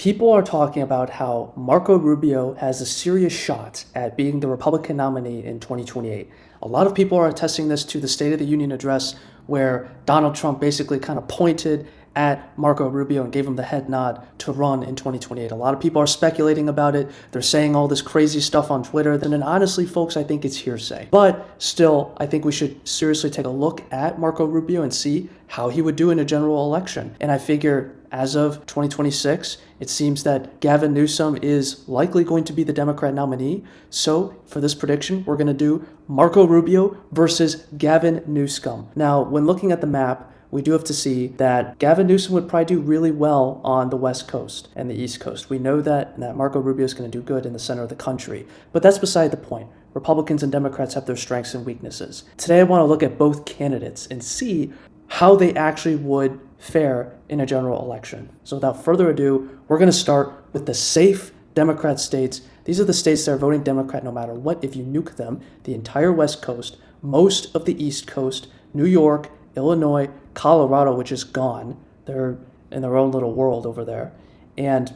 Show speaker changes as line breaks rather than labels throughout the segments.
People are talking about how Marco Rubio has a serious shot at being the Republican nominee in 2028. A lot of people are attesting this to the State of the Union address, where Donald Trump basically kind of pointed at Marco Rubio and gave him the head nod to run in 2028. A lot of people are speculating about it. They're saying all this crazy stuff on Twitter. And honestly, folks, I think it's hearsay. But still, I think we should seriously take a look at Marco Rubio and see how he would do in a general election. And I figure as of 2026, it seems that Gavin Newsom is likely going to be the Democrat nominee. So for this prediction, we're going to do Marco Rubio versus Gavin Newsom. Now, when looking at the map, we do have to see that Gavin Newsom would probably do really well on the West Coast and the East Coast. We know that Marco Rubio is going to do good in the center of the country. But that's beside the point. Republicans and Democrats have their strengths and weaknesses. Today, I want to look at both candidates and see how they actually would fare in a general election. So without further ado, we're going to start with the safe Democrat states. These are the states that are voting Democrat no matter what. If you nuke them, the entire West Coast, most of the East Coast, New York, Illinois, Colorado, which is gone. They're in their own little world over there. And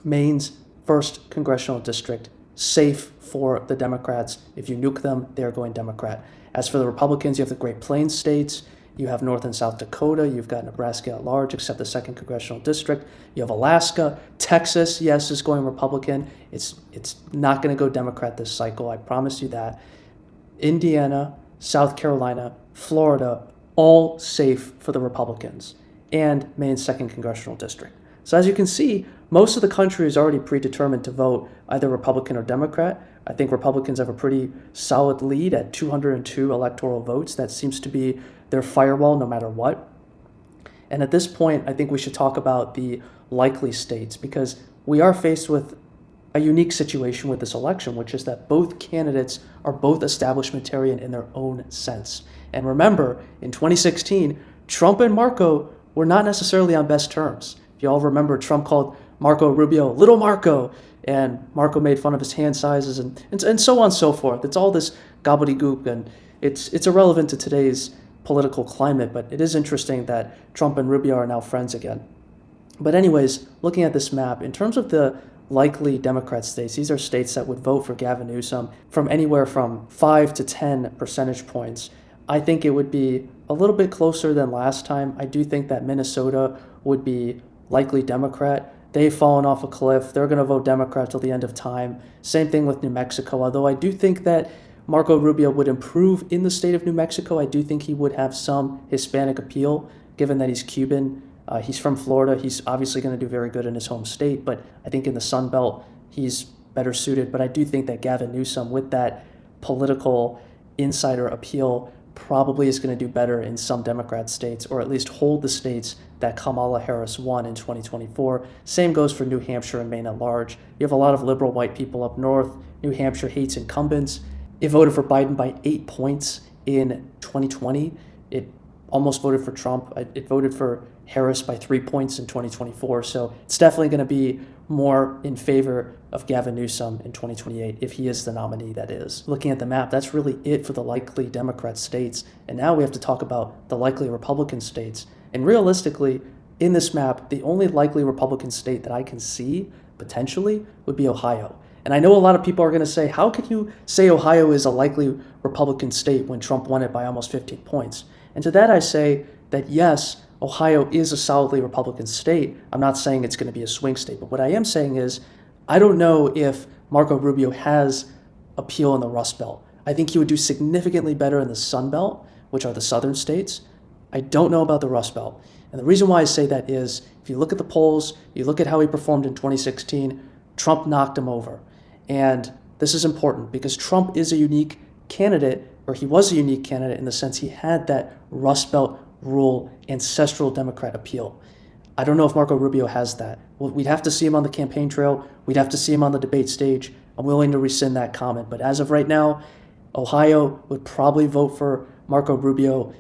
Maine's 1st congressional district, safe for the Democrats. If you nuke them, they're going Democrat. As for the Republicans, you have the Great Plains states. You have North and South Dakota. You've got Nebraska at large, except the 2nd congressional district. You have Alaska. Texas, yes, is going Republican. It's not going to go Democrat this cycle. I promise you that. Indiana, South Carolina, Florida, all safe for the Republicans, and Maine's 2nd congressional district. So as you can see, most of the country is already predetermined to vote either Republican or Democrat. I think Republicans have a pretty solid lead at 202 electoral votes. That seems to be their firewall no matter what. And at this point, I think we should talk about the likely states, because we are faced with a unique situation with this election, which is that both candidates are both establishmentarian in their own sense. And remember, in 2016, Trump and Marco were not necessarily on best terms. If you all remember, Trump called Marco Rubio Little Marco, and Marco made fun of his hand sizes and so on and so forth. It's all this gobbledygook, and it's irrelevant to today's political climate, but it is interesting that Trump and Rubio are now friends again. But anyways, looking at this map, in terms of the likely Democrat states, these are states that would vote for Gavin Newsom from anywhere from 5 to 10 percentage points. I think it would be a little bit closer than last time. I do think that Minnesota would be likely Democrat. They've fallen off a cliff. They're going to vote Democrat till the end of time. Same thing with New Mexico, although I do think that Marco Rubio would improve in the state of New Mexico. I do think he would have some Hispanic appeal, given that he's Cuban. He's from Florida. He's obviously going to do very good in his home state, but I think in the Sun Belt, he's better suited. But I do think that Gavin Newsom, with that political insider appeal, probably is going to do better in some Democrat states, or at least hold the states that Kamala Harris won in 2024. Same goes for New Hampshire and Maine at large. You have a lot of liberal white people up north. New Hampshire hates incumbents. It voted for Biden by 8 points in 2020. It almost voted for Trump. It voted for Harris by 3 points in 2024. So it's definitely going to be more in favor of Gavin Newsom in 2028, if he is the nominee, that is. Looking at the map, that's really it for the likely Democrat states. And now we have to talk about the likely Republican states. And realistically, in this map, the only likely Republican state that I can see potentially would be Ohio. And I know a lot of people are going to say, how can you say Ohio is a likely Republican state when Trump won it by almost 15 points? And to that I say that yes, Ohio is a solidly Republican state. I'm not saying it's going to be a swing state, but what I am saying is I don't know if Marco Rubio has appeal in the Rust Belt. I think he would do significantly better in the Sun Belt, which are the southern states. I don't know about the Rust Belt. And the reason why I say that is if you look at the polls, you look at how he performed in 2016, Trump knocked him over. And this is important because Trump is a unique candidate, or he was a unique candidate in the sense he had that Rust Belt rural ancestral Democrat appeal. I don't know if Marco Rubio has that. Well, we'd have to see him on the campaign trail. We'd have to see him on the debate stage. I'm willing to rescind that comment. But as of right now, Ohio would probably vote for Marco Rubio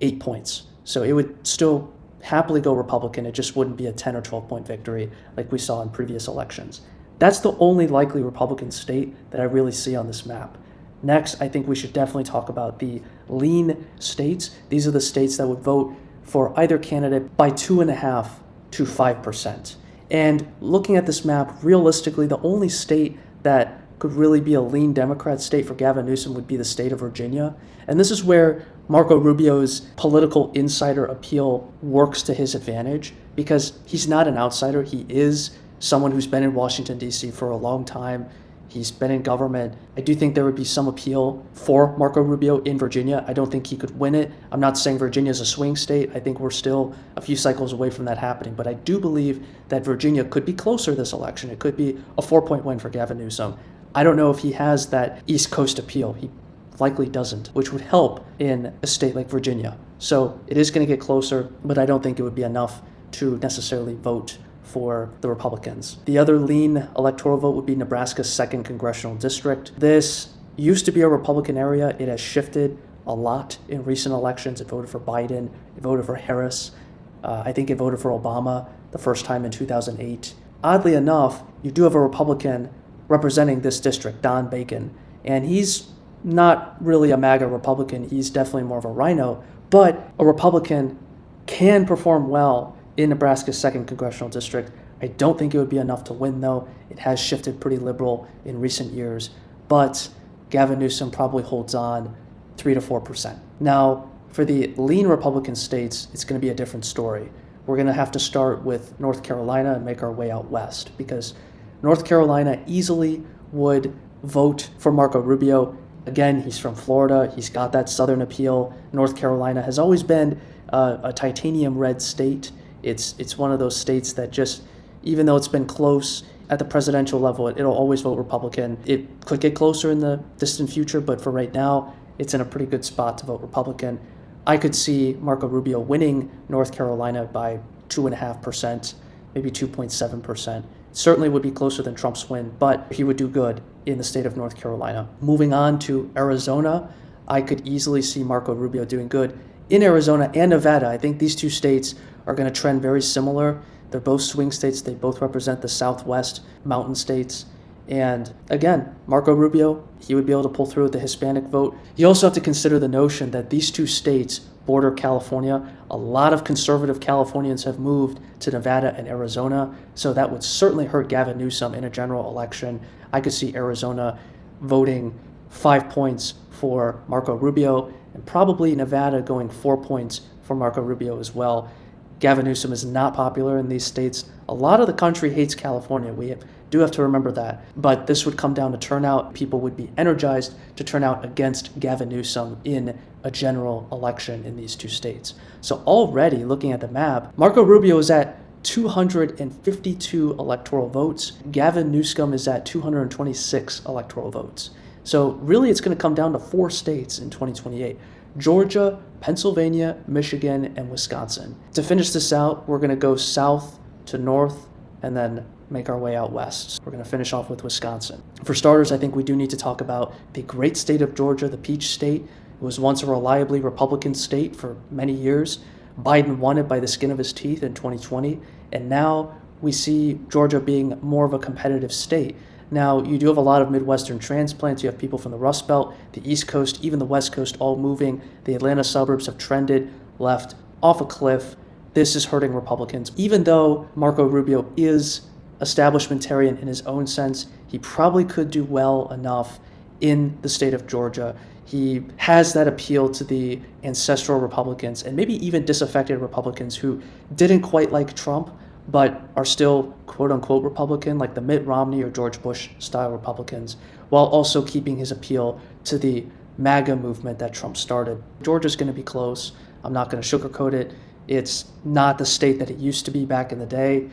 8 points. So it would still happily go Republican. It just wouldn't be a 10 or 12 point victory like we saw in previous elections. That's the only likely Republican state that I really see on this map. Next, I think we should definitely talk about the lean states. These are the states that would vote for either candidate by 2.5% to 5%. And looking at this map, realistically, the only state that could really be a lean Democrat state for Gavin Newsom would be the state of Virginia. And this is where Marco Rubio's political insider appeal works to his advantage, because he's not an outsider. He is someone who's been in Washington, D.C. for a long time. He's been in government. I do think there would be some appeal for Marco Rubio in Virginia. I don't think he could win it. I'm not saying Virginia is a swing state. I think we're still a few cycles away from that happening. But I do believe that Virginia could be closer this election. It could be a 4-point win for Gavin Newsom. I don't know if he has that East Coast appeal. He likely doesn't, which would help in a state like Virginia. So it is going to get closer, but I don't think it would be enough to necessarily vote for the Republicans. The other lean electoral vote would be Nebraska's 2nd congressional district. This used to be a Republican area. It has shifted a lot in recent elections. It voted for Biden. It voted for Harris. I think it voted for Obama the first time in 2008. Oddly enough, you do have a Republican representing this district, Don Bacon, and he's not really a MAGA Republican. He's definitely more of a rhino, but a Republican can perform well in Nebraska's 2nd congressional district. I don't think it would be enough to win, though. It has shifted pretty liberal in recent years, but Gavin Newsom probably holds on 3 to 4%. Now, for the lean Republican states, it's going to be a different story. We're going to have to start with North Carolina and make our way out west, because North Carolina easily would vote for Marco Rubio. Again, he's from Florida. He's got that southern appeal. North Carolina has always been a titanium red state. It's one of those states that just, even though it's been close at the presidential level, it'll always vote Republican. It could get closer in the distant future, but for right now, it's in a pretty good spot to vote Republican. I could see Marco Rubio winning North Carolina by 2.5%, maybe 2.7%. Certainly would be closer than Trump's win, but he would do good in the state of North Carolina. Moving on to Arizona, I could easily see Marco Rubio doing good in Arizona and Nevada. I think these two states are going to trend very similar. They're both swing states. They both represent the Southwest mountain states. And again, Marco Rubio, he would be able to pull through with the Hispanic vote. You also have to consider the notion that these two states border California. A lot of conservative Californians have moved to Nevada and Arizona, so that would certainly hurt Gavin Newsom in a general election. I could see Arizona voting 5 points for Marco Rubio, and probably Nevada going 4 points for Marco Rubio as well. Gavin Newsom is not popular in these states. A lot of the country hates California. We do have to remember that. But this would come down to turnout. People would be energized to turn out against Gavin Newsom in a general election in these two states. So already, looking at the map, Marco Rubio is at 252 electoral votes. Gavin Newsom is at 226 electoral votes. So really, it's going to come down to 4 states in 2028. Georgia, Pennsylvania, Michigan, and Wisconsin. To finish this out, we're going to go south to north and then make our way out west. We're going to finish off with Wisconsin. For starters, I think we do need to talk about the great state of Georgia, the Peach State. It was once a reliably Republican state for many years. Biden won it by the skin of his teeth in 2020, and now we see Georgia being more of a competitive state. Now, you do have a lot of Midwestern transplants. You have people from the Rust Belt, the East Coast, even the West Coast, all moving. The Atlanta suburbs have trended left off a cliff. This is hurting Republicans. Even though Marco Rubio is establishmentarian in his own sense, he probably could do well enough in the state of Georgia. He has that appeal to the ancestral Republicans and maybe even disaffected Republicans who didn't quite like Trump, but are still quote-unquote Republican, like the Mitt Romney or George Bush-style Republicans, while also keeping his appeal to the MAGA movement that Trump started. Georgia's going to be close. I'm not going to sugarcoat it. It's not the state that it used to be back in the day,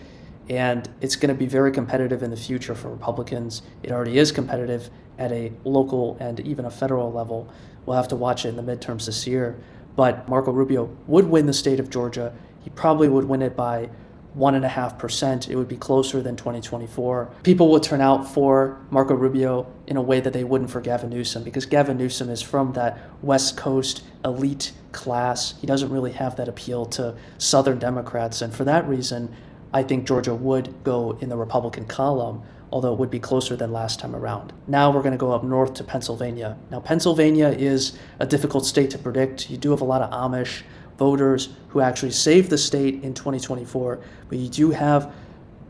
and it's going to be very competitive in the future for Republicans. It already is competitive at a local and even a federal level. We'll have to watch it in the midterms this year, but Marco Rubio would win the state of Georgia. He probably would win it by 1.5%. It would be closer than 2024. People would turn out for Marco Rubio in a way that they wouldn't for Gavin Newsom, because Gavin Newsom is from that West Coast elite class. He doesn't really have that appeal to Southern Democrats, and for that reason, I think Georgia would go in the Republican column, although it would be closer than last time around. Now we're going to go up north to Pennsylvania. Now, Pennsylvania is a difficult state to predict. You do have a lot of Amish voters who actually saved the state in 2024, but you do have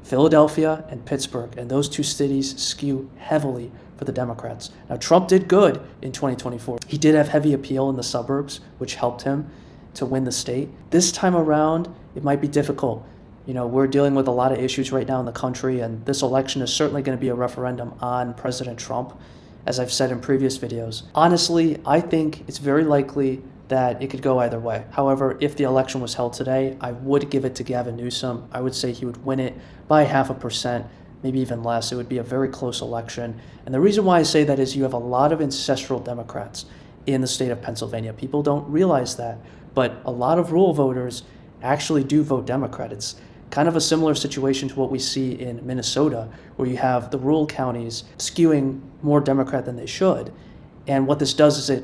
Philadelphia and Pittsburgh, and those two cities skew heavily for the Democrats. Now, Trump did good in 2024. He did have heavy appeal in the suburbs, which helped him to win the state. This time around, it might be difficult. We're dealing with a lot of issues right now in the country, and this election is certainly going to be a referendum on President Trump, as I've said in previous videos. Honestly, I think it's very likely that it could go either way. However, if the election was held today, I would give it to Gavin Newsom. I would say he would win it by 0.5%, maybe even less. It would be a very close election. And the reason why I say that is you have a lot of ancestral Democrats in the state of Pennsylvania. People don't realize that, but a lot of rural voters actually do vote Democrat. It's kind of a similar situation to what we see in Minnesota, where you have the rural counties skewing more Democrat than they should. And what this does is it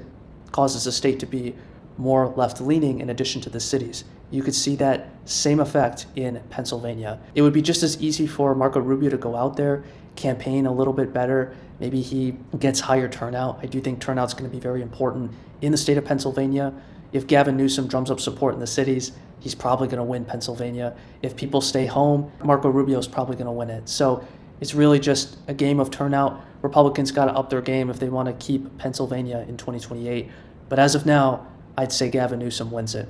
causes the state to be more left-leaning in addition to the cities. You could see that same effect in Pennsylvania. It would be just as easy for Marco Rubio to go out there, campaign a little bit better. Maybe he gets higher turnout. I do think turnout's going to be very important in the state of Pennsylvania. If Gavin Newsom drums up support in the cities, he's probably going to win Pennsylvania. If people stay home, Marco Rubio is probably going to win it. So it's really just a game of turnout. Republicans got to up their game if they want to keep Pennsylvania in 2028. But as of now, I'd say Gavin Newsom wins it.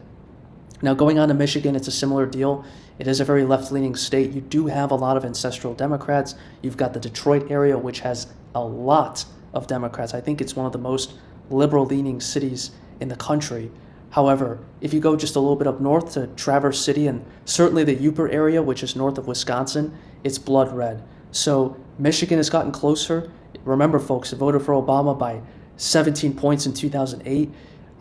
Now, going on to Michigan, it's a similar deal. It is a very left-leaning state. You do have a lot of ancestral Democrats. You've got the Detroit area, which has a lot of Democrats. I think it's one of the most liberal-leaning cities in the country. However, if you go just a little bit up north to Traverse City and certainly the Uper area, which is north of Wisconsin, it's blood red. So Michigan has gotten closer. Remember, folks, it voted for Obama by 17 points in 2008.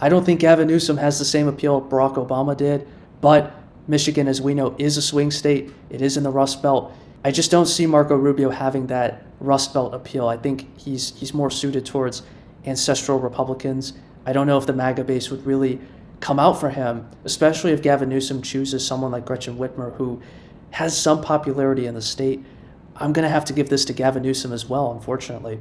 I don't think Gavin Newsom has the same appeal Barack Obama did, but Michigan, as we know, is a swing state. It is in the Rust Belt. I just don't see Marco Rubio having that Rust Belt appeal. I think he's more suited towards ancestral Republicans. I don't know if the MAGA base would really come out for him, especially if Gavin Newsom chooses someone like Gretchen Whitmer, who has some popularity in the state. I'm going to have to give this to Gavin Newsom as well, unfortunately.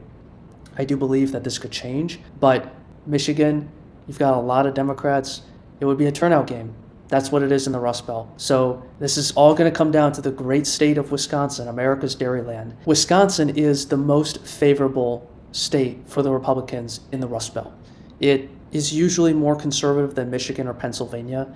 I do believe that this could change, but Michigan, you've got a lot of Democrats. It would be a turnout game. That's what it is in the Rust Belt. So this is all going to come down to the great state of Wisconsin, America's dairyland. Wisconsin is the most favorable state for the Republicans in the Rust Belt. It is usually more conservative than Michigan or Pennsylvania.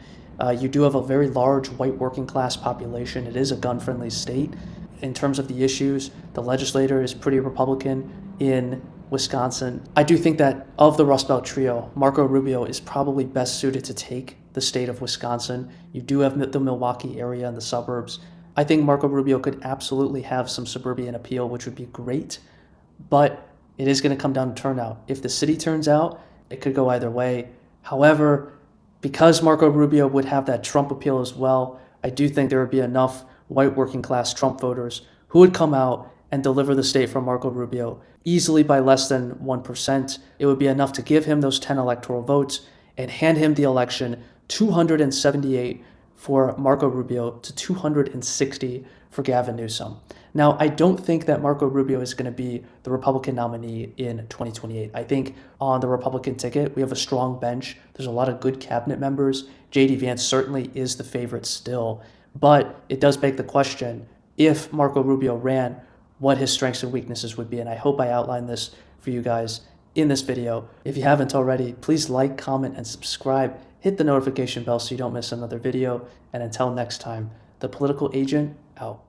You do have a very large white working class population. It is a gun-friendly state. In terms of the issues, the legislature is pretty Republican in Wisconsin. I do think that of the Rust Belt trio, Marco Rubio is probably best suited to take the state of Wisconsin. You do have the Milwaukee area and the suburbs. I think Marco Rubio could absolutely have some suburban appeal, which would be great, but it is going to come down to turnout. If the city turns out, it could go either way. However, because Marco Rubio would have that Trump appeal as well, I do think there would be enough white working class Trump voters who would come out and deliver the state from Marco Rubio easily by less than 1%. It would be enough to give him those 10 electoral votes and hand him the election 278 for Marco Rubio to 260 for Gavin Newsom. Now, I don't think that Marco Rubio is going to be the Republican nominee in 2028. I think on the Republican ticket, we have a strong bench. There's a lot of good cabinet members. J.D. Vance certainly is the favorite still. But it does beg the question, if Marco Rubio ran, what his strengths and weaknesses would be. And I hope I outlined this for you guys in this video. If you haven't already, please like, comment, and subscribe. Hit the notification bell so you don't miss another video. And until next time, the Political Agent out.